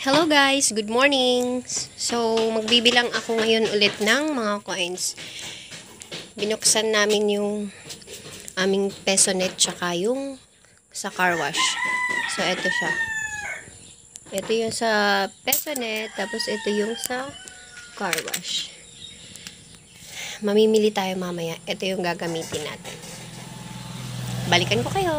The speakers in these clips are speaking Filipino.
Hello guys, good morning. So, magbibilang ako ngayon ulit ng mga coins. Binuksan namin yung aming pesonet tsaka yung sa car wash. So, ito siya. Ito yung sa pesonet, tapos ito yung sa car wash. Mamimili tayo mamaya. Ito yung gagamitin natin. Balikan ko kayo.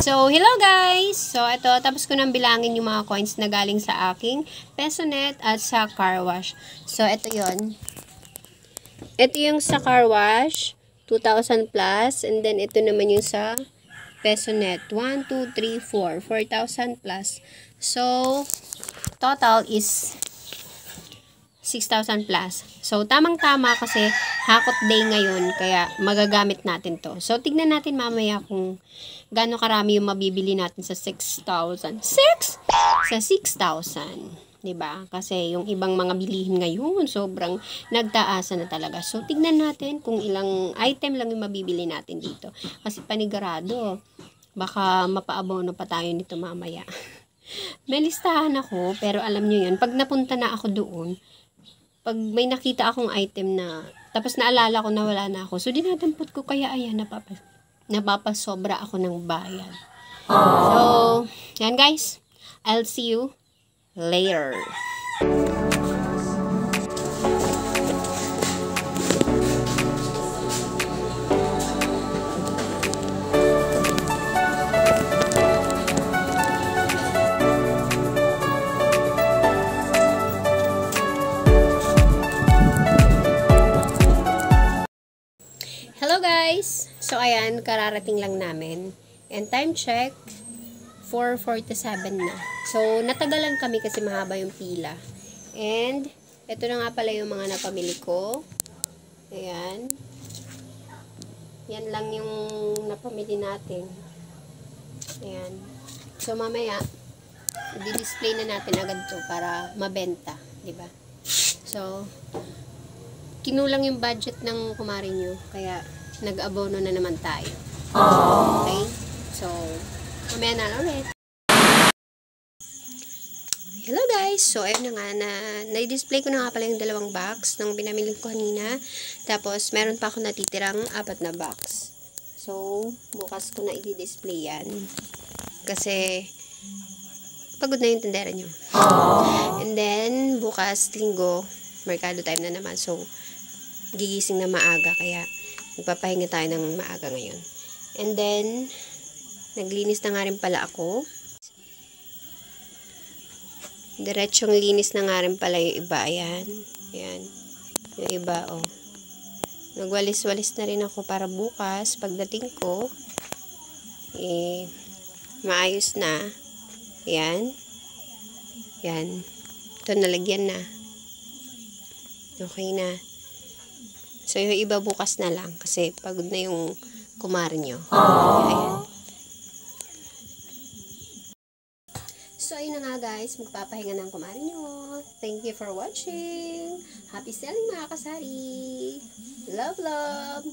So, hello guys! So, ito, tapos ko nang bilangin yung mga coins na galing sa aking pesonet at sa car wash. So, ito yon. Ito yung sa car wash, 2,000 plus. And then, ito naman yung sa pesonet, 1, 2, 3, 4, 4,000 plus. So, total is 6,000 plus. So, tamang-tama kasi hakot day ngayon, kaya magagamit natin to. So, tignan natin mamaya kung gaano karami yung mabibili natin sa 6,000. 6? Sa 6,000. Diba? Kasi yung ibang mga bilihin ngayon, sobrang nagtaasan na talaga. So, tignan natin kung ilang item lang yung mabibili natin dito. Kasi panigurado, baka mapaabono pa tayo nito mamaya. May listahan ako, pero alam nyo yun, pag napunta na ako doon, pag may nakita akong item na, tapos naalala ko na wala na ako, so dinadampot ko, kaya ayan, napapasobra ako ng bayan. So, yan guys, I'll see you later. Hello guys! So ayan, kararating lang namin. And time check, 4:47 na. So natagalan kami kasi mahaba yung pila. And ito na nga pala yung mga napamili ko. Ayan. Yan lang yung napamili natin. Ayan. So mamaya, i-display na natin agad to para mabenta. Diba? So, kinulang yung budget ng kumarin nyo, kaya nag-abono na naman tayo. Okay? So, mamaya na ulit. Hello guys! So, ayun na nga, na-display ko na nga pala yung dalawang box ng binamili ko kanina. Tapos, meron pa ako natitirang 4 na box. So, bukas ko na i-display yan. Kasi, pagod na yung tindera nyo. And then, bukas, linggo, merkado time na naman. So, gigising na maaga, kaya magpapahinga tayo ng maaga ngayon. And then, naglinis na nga rin pala ako. Diretsong linis na nga rin pala yung iba. Ayan. Ayan. Yung iba, oh. Nagwalis-walis na rin ako para bukas, pagdating ko, maayos na. Ayan. Ayan. Ito, nalagyan na. Okay na. So, yung iba bukas na lang kasi pagod na yung kumare nyo. Ayan. So, ayun na nga guys. Magpapahinga ng kumare nyo. Thank you for watching. Happy selling mga kasari. Love, love.